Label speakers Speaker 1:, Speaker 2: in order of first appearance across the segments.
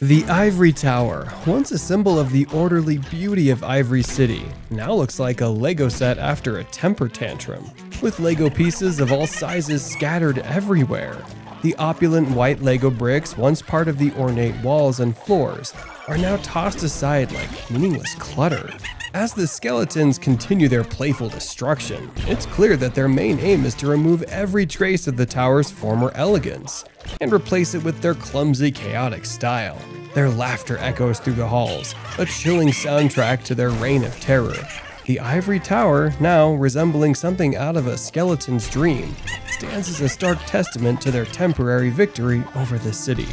Speaker 1: The Ivory Tower, once a symbol of the orderly beauty of Ivory City, now looks like a Lego set after a temper tantrum, with Lego pieces of all sizes scattered everywhere. The opulent white Lego bricks, once part of the ornate walls and floors, are now tossed aside like meaningless clutter. As the skeletons continue their playful destruction, it's clear that their main aim is to remove every trace of the tower's former elegance and replace it with their clumsy, chaotic style. Their laughter echoes through the halls, a chilling soundtrack to their reign of terror. The Ivory Tower, now resembling something out of a skeleton's dream, stands as a stark testament to their temporary victory over the city.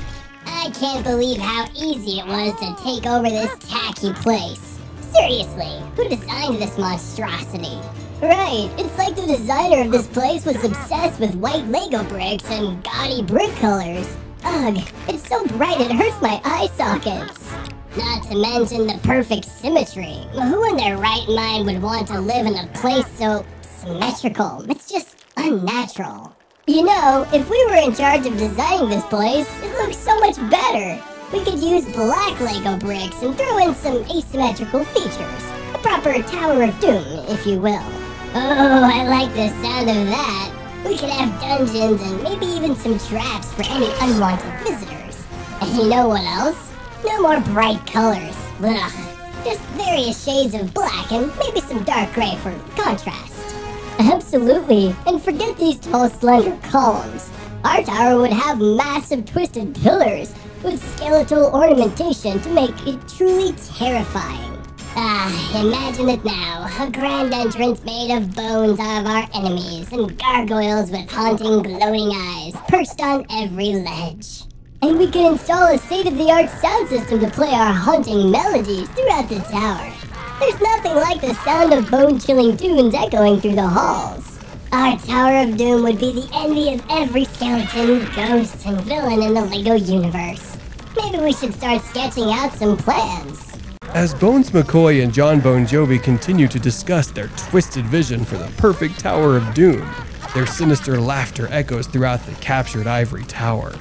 Speaker 2: I can't believe how easy it was to take over this tacky place. Seriously, who designed this monstrosity? Right, it's like the designer of this place was obsessed with white Lego bricks and gaudy brick colors. Ugh, it's so bright it hurts my eye sockets. Not to mention the perfect symmetry. Who in their right mind would want to live in a place so symmetrical? It's just unnatural. You know, if we were in charge of designing this place, it looks so much better. We could use black Lego bricks and throw in some asymmetrical features. A proper Tower of Doom, if you will. Oh, I like the sound of that. We could have dungeons and maybe even some traps for any unwanted visitors. And you know what else? No more bright colors. Ugh. Just various shades of black and maybe some dark gray for contrast. Absolutely. And forget these tall, slender columns. Our tower would have massive twisted pillars with skeletal ornamentation to make it truly terrifying. Imagine it now, a grand entrance made of bones of our enemies and gargoyles with haunting glowing eyes perched on every ledge. And we could install a state-of-the-art sound system to play our haunting melodies throughout the tower. There's nothing like the sound of bone-chilling tunes echoing through the halls. Our Tower of Doom would be the envy of every skeleton, ghost, and villain in the Lego universe. Maybe we should start sketching out some plans.
Speaker 1: As Bones McCoy and John Bon Jovi continue to discuss their twisted vision for the perfect Tower of Doom, their sinister laughter echoes throughout the captured Ivory Tower.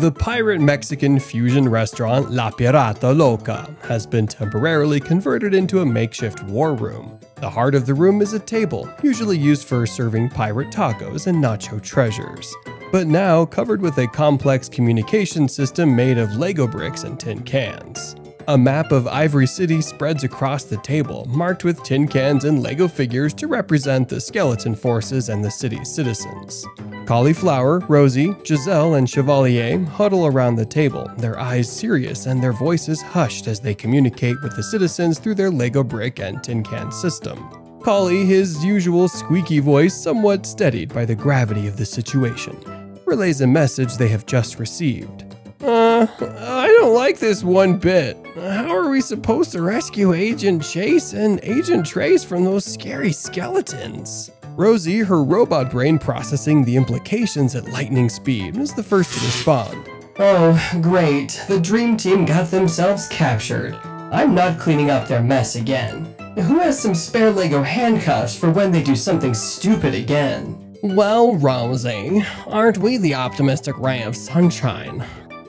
Speaker 1: The pirate Mexican fusion restaurant La Pirata Loca has been temporarily converted into a makeshift war room. The heart of the room is a table, usually used for serving pirate tacos and nacho treasures, but now covered with a complex communication system made of Lego bricks and tin cans. A map of Ivory City spreads across the table, marked with tin cans and Lego figures to represent the skeleton forces and the city's citizens. Cauliflower, Rosie, Giselle, and Chevalier huddle around the table, their eyes serious and their voices hushed as they communicate with the citizens through their Lego brick and tin can system. Collie, his usual squeaky voice somewhat steadied by the gravity of the situation, relays a message they have just received. I don't like this one bit. How are we supposed to rescue Agent Chase and Agent Trace from those scary skeletons? Rosie, her robot brain processing the implications at lightning speed, is the first to respond. Oh, great. The dream team got themselves captured. I'm not cleaning up their mess again. Who has some spare Lego handcuffs for when they do something stupid again? Well, Rosie, aren't we the optimistic ray of sunshine?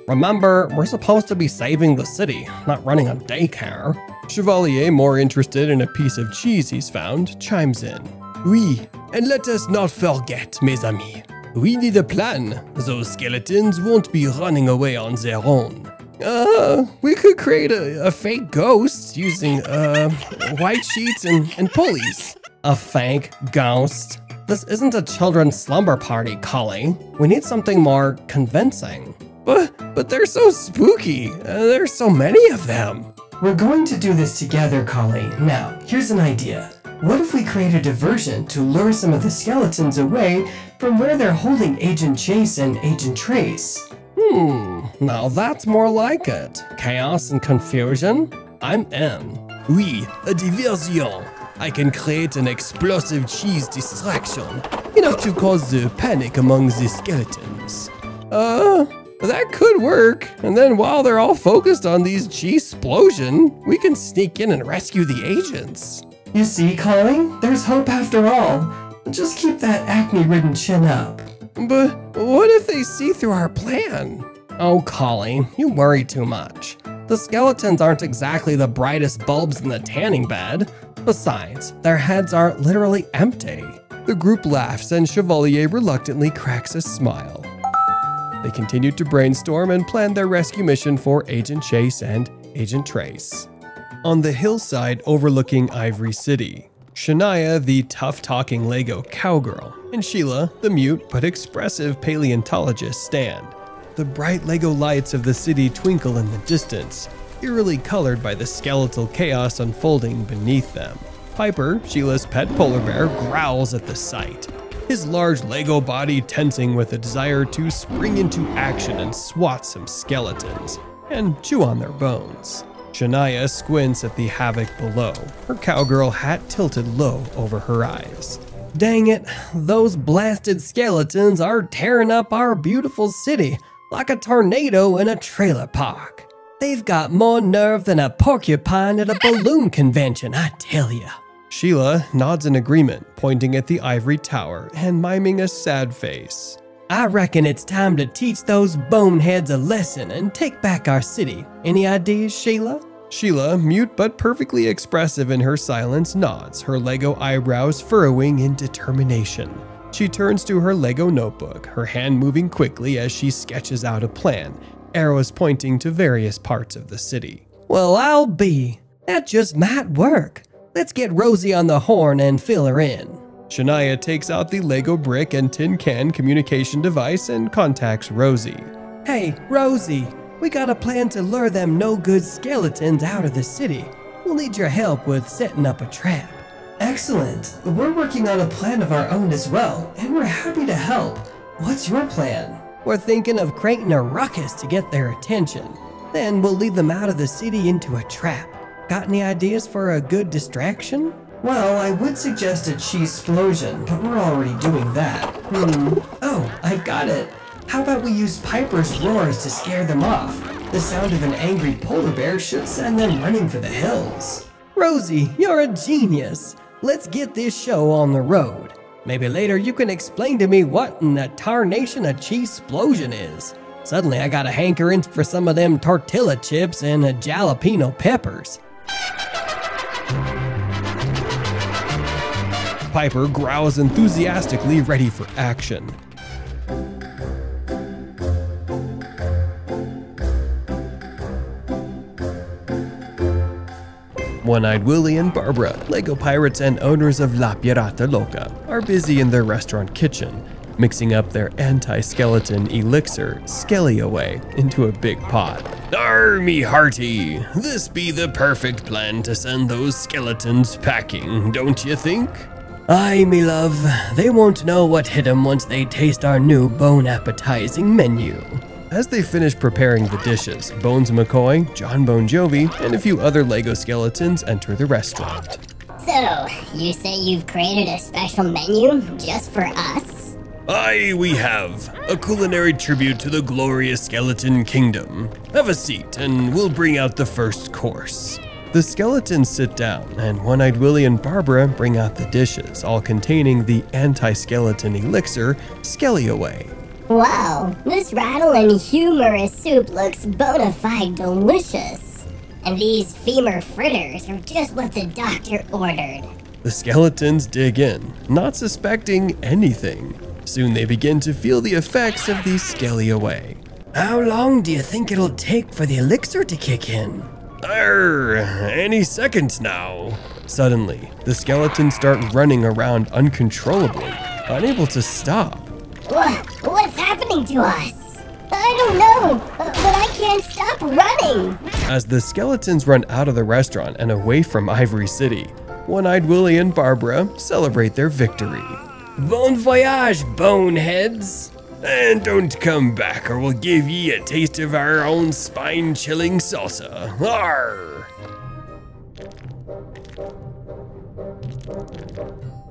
Speaker 1: Remember, we're supposed to be saving the city, not running a daycare. Chevalier, more interested in a piece of cheese he's found, chimes in. Oui, and let us not forget, mes amis. We need a plan. Those skeletons won't be running away on their own. We could create a fake ghost using, white sheets and pulleys. A fake ghost? This isn't a children's slumber party, Collie. We need something more convincing. But they're so spooky. There's so many of them. We're going to do this together, Collie. Now, here's an idea. What if we create a diversion to lure some of the skeletons away from where they're holding Agent Chase and Agent Trace? Now that's more like it. Chaos and confusion? I'm in. Oui, a diversion. I can create an explosive cheese distraction, enough to cause the panic among the skeletons. That could work. And then while they're all focused on these cheese explosion, we can sneak in and rescue the agents.
Speaker 3: You see, Collie? There's hope after all. Just keep that acne-ridden chin up.
Speaker 1: But what if they see through our plan? Oh, Collie, you worry too much. The skeletons aren't exactly the brightest bulbs in the tanning bed. Besides, their heads are literally empty. The group laughs and Chevalier reluctantly cracks a smile. They continue to brainstorm and plan their rescue mission for Agent Chase and Agent Trace. On the hillside overlooking Ivory City, Shania, the tough-talking Lego cowgirl, and Sheila, the mute but expressive paleontologist, stand. The bright Lego lights of the city twinkle in the distance, eerily colored by the skeletal chaos unfolding beneath them. Piper, Sheila's pet polar bear, growls at the sight, his large Lego body tensing with a desire to spring into action and swat some skeletons and chew on their bones. Shania squints at the havoc below, her cowgirl hat tilted low over her eyes. Dang it, those blasted skeletons are tearing up our beautiful city like a tornado in a trailer park. They've got more nerve than a porcupine at a balloon convention, I tell ya. Sheila nods in agreement, pointing at the ivory tower and miming a sad face. I reckon it's time to teach those boneheads a lesson and take back our city. Any ideas, Sheila? Sheila, mute but perfectly expressive in her silence, nods, her Lego eyebrows furrowing in determination. She turns to her Lego notebook, her hand moving quickly as she sketches out a plan, arrows pointing to various parts of the city. Well, I'll be. That just might work. Let's get Rosie on the horn and fill her in. Shania takes out the Lego brick and tin can communication device and contacts Rosie. Hey, Rosie, we got a plan to lure them no-good skeletons out of the city. We'll need your help with setting up a trap.
Speaker 3: Excellent. We're working on a plan of our own as well, and we're happy to help. What's your plan?
Speaker 1: We're thinking of creating a ruckus to get their attention. Then we'll lead them out of the city into a trap. Got any ideas for a good distraction?
Speaker 3: Well, I would suggest a cheese explosion, but we're already doing that. Oh, I've got it. How about we use Piper's roars to scare them off? The sound of an angry polar bear should send them running for the hills.
Speaker 1: Rosie, you're a genius. Let's get this show on the road. Maybe later you can explain to me what in the tarnation a cheese explosion is. Suddenly I got a hankering for some of them tortilla chips and jalapeno peppers. Piper growls enthusiastically, ready for action. One-Eyed Willie and Barbara, Lego pirates and owners of La Pirata Loca, are busy in their restaurant kitchen, mixing up their anti-skeleton elixir, Skelly Away, into a big pot. Arr, me hearty, this be the perfect plan to send those skeletons packing, don't you think? Aye, me love, they won't know what hit 'em once they taste our new bone-appetizing menu. As they finish preparing the dishes, Bones McCoy, John Bon Jovi, and a few other Lego skeletons enter the restaurant.
Speaker 2: So, you say you've created a special menu just for us?
Speaker 1: Aye, we have. A culinary tribute to the glorious skeleton kingdom. Have a seat, and we'll bring out the first course. The skeletons sit down, and One-Eyed Willie and Barbara bring out the dishes, all containing the anti-skeleton elixir, Skelly Away.
Speaker 2: Wow, this rattle and humorous soup looks bona fide delicious. And these femur fritters are just what the doctor ordered.
Speaker 1: The skeletons dig in, not suspecting anything. Soon they begin to feel the effects of the Skelly Away. How long do you think it'll take for the elixir to kick in? Any second now. Suddenly, the skeletons start running around uncontrollably, unable to stop.
Speaker 2: What's happening to us? I don't know, but I can't stop running.
Speaker 1: As the skeletons run out of the restaurant and away from Ivory City, One-Eyed Willie and Barbara celebrate their victory. Bon voyage, boneheads! And don't come back or we'll give ye a taste of our own spine-chilling salsa. Arr!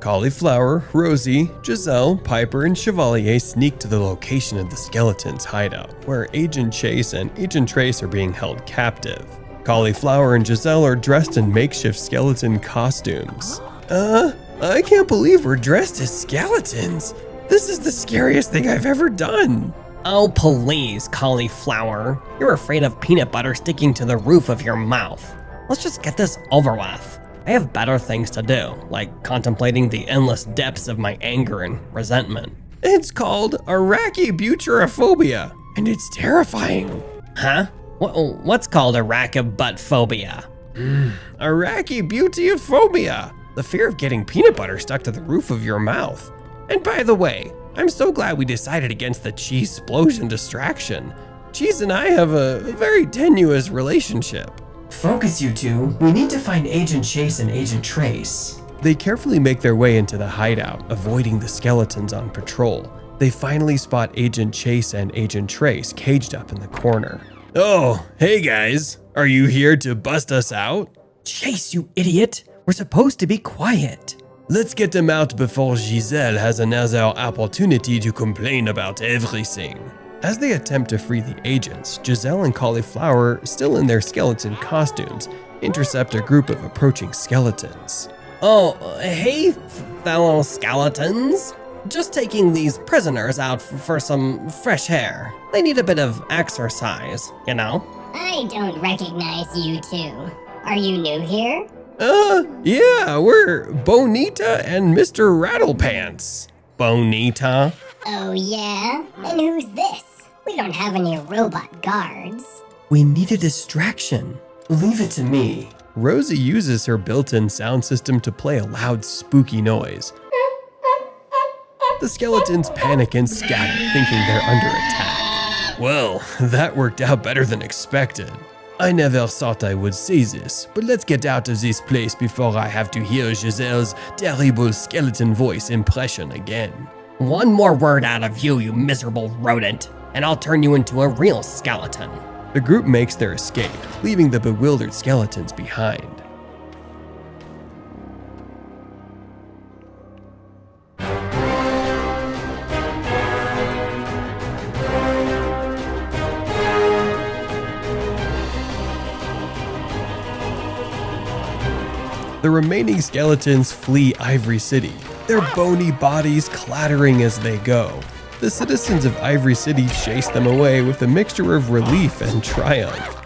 Speaker 1: Cauliflower, Rosie, Giselle, Piper, and Chevalier sneak to the location of the skeleton's hideout, where Agent Chase and Agent Trace are being held captive. Cauliflower and Giselle are dressed in makeshift skeleton costumes. I can't believe we're dressed as skeletons. This is the scariest thing I've ever done.
Speaker 4: Oh please, Cauliflower. You're afraid of peanut butter sticking to the roof of your mouth. Let's just get this over with. I have better things to do, like contemplating the endless depths of my anger and resentment.
Speaker 1: It's called arachibutyrophobia, and it's terrifying.
Speaker 4: Huh? What's called arachibutyrophobia?
Speaker 1: Arachibutyrophobia, the fear of getting peanut butter stuck to the roof of your mouth. And by the way, I'm so glad we decided against the cheese explosion distraction. Cheese and I have a very tenuous relationship.
Speaker 3: Focus, you two. We need to find Agent Chase and Agent Trace.
Speaker 1: They carefully make their way into the hideout, avoiding the skeletons on patrol. They finally spot Agent Chase and Agent Trace caged up in the corner. Oh, hey guys. Are you here to bust us out?
Speaker 4: Chase, you idiot. We're supposed to be quiet.
Speaker 1: Let's get them out before Giselle has another opportunity to complain about everything. As they attempt to free the agents, Giselle and Cauliflower, still in their skeleton costumes, intercept a group of approaching skeletons.
Speaker 4: Oh, hey, fellow skeletons. Just taking these prisoners out for some fresh air. They need a bit of exercise, you know?
Speaker 2: I don't recognize you two. Are you new here?
Speaker 1: Yeah, we're Bonita and Mr. Rattlepants.
Speaker 4: Bonita?
Speaker 2: Oh yeah? And who's this? We don't have any robot guards.
Speaker 4: We need a distraction.
Speaker 3: Leave it to me.
Speaker 1: Rosie uses her built-in sound system to play a loud, spooky noise. The skeletons panic and scatter, thinking they're under attack. Well, that worked out better than expected. I never thought I would say this, but let's get out of this place before I have to hear Giselle's terrible skeleton voice impression again.
Speaker 4: One more word out of you, you miserable rodent, and I'll turn you into a real skeleton.
Speaker 1: The group makes their escape, leaving the bewildered skeletons behind. The remaining skeletons flee Ivory City, their bony bodies clattering as they go. The citizens of Ivory City chase them away with a mixture of relief and triumph.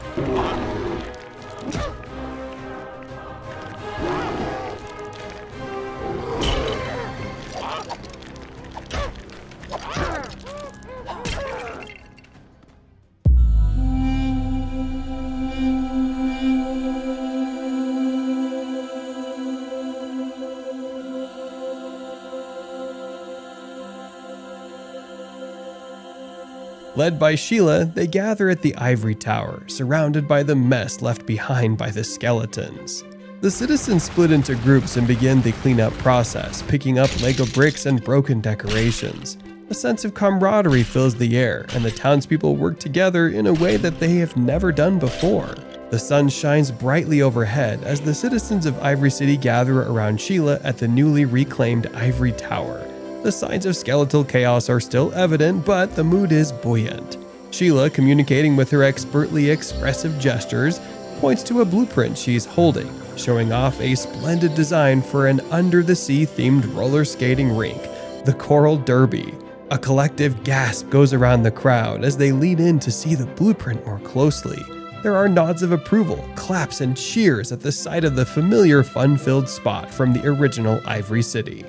Speaker 1: Led by Sheila, they gather at the Ivory Tower, surrounded by the mess left behind by the skeletons. The citizens split into groups and begin the cleanup process, picking up Lego bricks and broken decorations. A sense of camaraderie fills the air, and the townspeople work together in a way that they have never done before. The sun shines brightly overhead as the citizens of Ivory City gather around Sheila at the newly reclaimed Ivory Tower. The signs of skeletal chaos are still evident, but the mood is buoyant. Sheila, communicating with her expertly expressive gestures, points to a blueprint she's holding, showing off a splendid design for an under-the-sea themed roller skating rink, the Coral Derby. A collective gasp goes around the crowd as they lean in to see the blueprint more closely. There are nods of approval, claps, and cheers at the sight of the familiar fun-filled spot from the original Ivory City.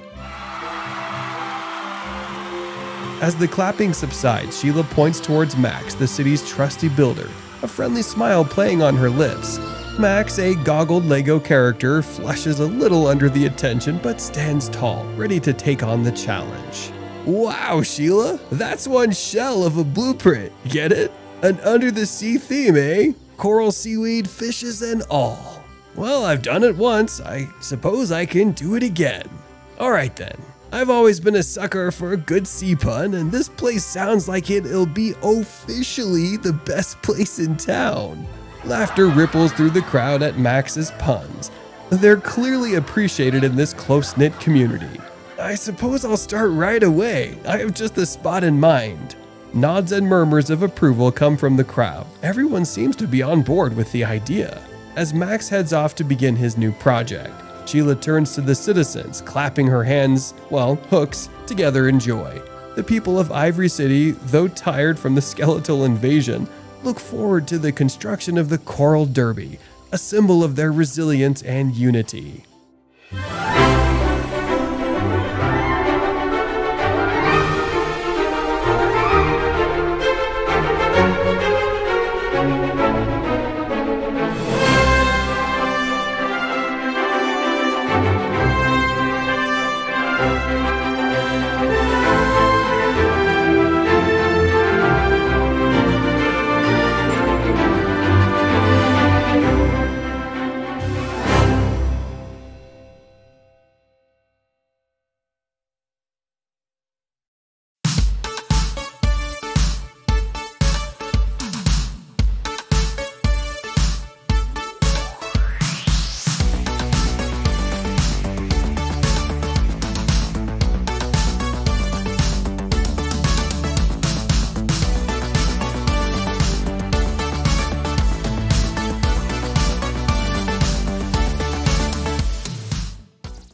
Speaker 1: As the clapping subsides, Sheila points towards Max, the city's trusty builder, a friendly smile playing on her lips. Max, a goggled Lego character, flushes a little under the attention but stands tall, ready to take on the challenge. Wow, Sheila, that's one shell of a blueprint, get it? An under-the-sea theme, eh? Coral seaweed, fishes, and all. Well, I've done it once, I suppose I can do it again. Alright then. I've always been a sucker for a good sea pun, and this place sounds like it'll be officially the best place in town. Laughter ripples through the crowd at Max's puns. They're clearly appreciated in this close-knit community. I suppose I'll start right away. I have just the spot in mind. Nods and murmurs of approval come from the crowd. Everyone seems to be on board with the idea. As Max heads off to begin his new project, Sheila turns to the citizens, clapping her hands, well, hooks, together in joy. The people of Ivory City, though tired from the skeletal invasion, look forward to the construction of the Coral Derby, a symbol of their resilience and unity.